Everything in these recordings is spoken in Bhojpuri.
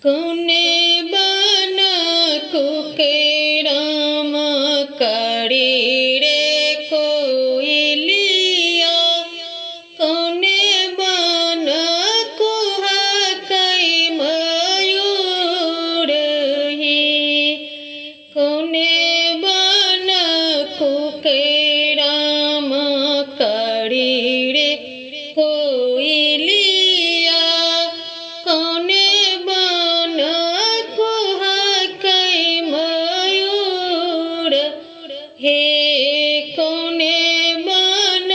कौने बन कुकेराम करी रे कोइलिया। कौने बन कुहकै मयूर ही। कौने बन कुकेराम करी रे कोइलिया। कौने बन कुहकै मयूर हे। कौने बन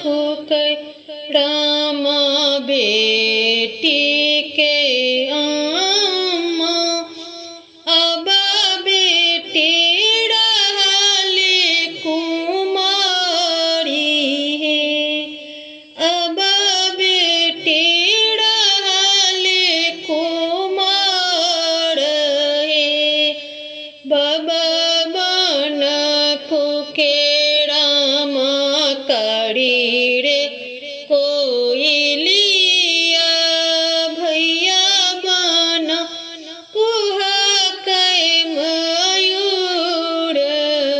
कुकेराम बेटी के आमा। अब बेटी रहली कुमारी है। अब बेटी रहली कुमार है। बाबा बन कुकेराम करी रे कोइलिया। भैया बन कुहकै मयूर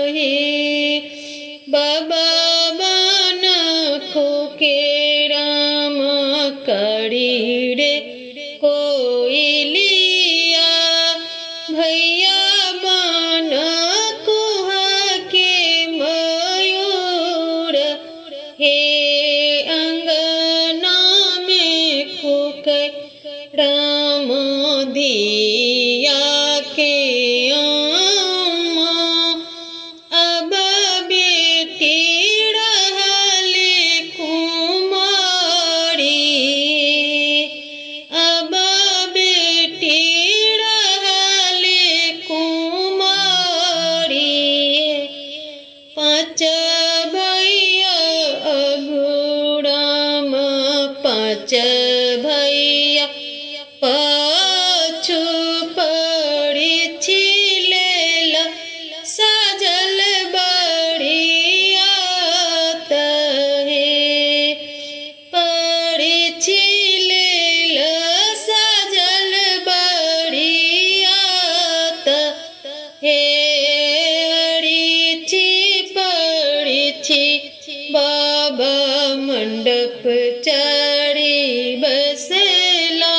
ही। बाबा बन कुकेराम करी रे कोइलिया। भैया बन कुहकै मयूर हे। अंगना में कुकेराम दिया के आमा। अब बेटी रहली कुमारी। अब बेटी रहली कुमारी। पाँच भैया अघुराम पाँच भैया पाछू पड़ी छिलेल साजल बड़ियात हे। पड़ी छिलेल साजल बड़ियात हे। अड़िछि पड़िछि बाबा मंडप चढ़ी बसला।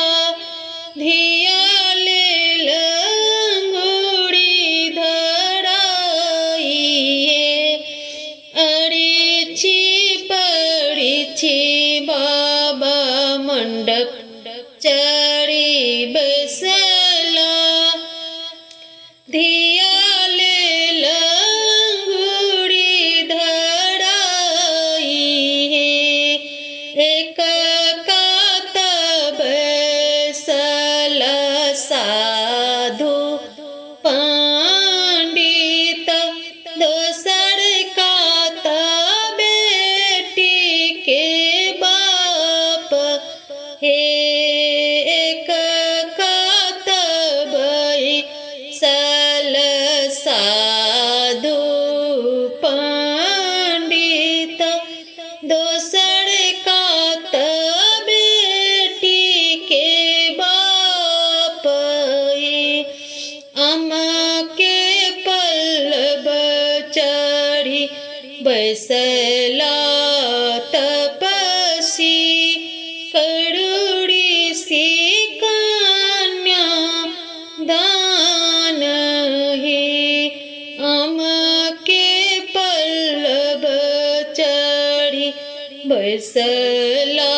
धिया ले लंगूड़ी धराइए। अड़िछि पड़िछि बाबा मंडप चढ़ी बसला। धिया ले लंगूड़ी धराइए। एक कात बसला साधु पंडित। दोसर कात बेटी के बाप हे। एक कात बैसल साधु पंडित। दोसर कात बेटी के बाप हे। अम्मा के पल्लव चढ़ी बैसला तपसी। करुड़ी सी कन्या दान है। अम्मा के पल्लव चढ़ी बैसला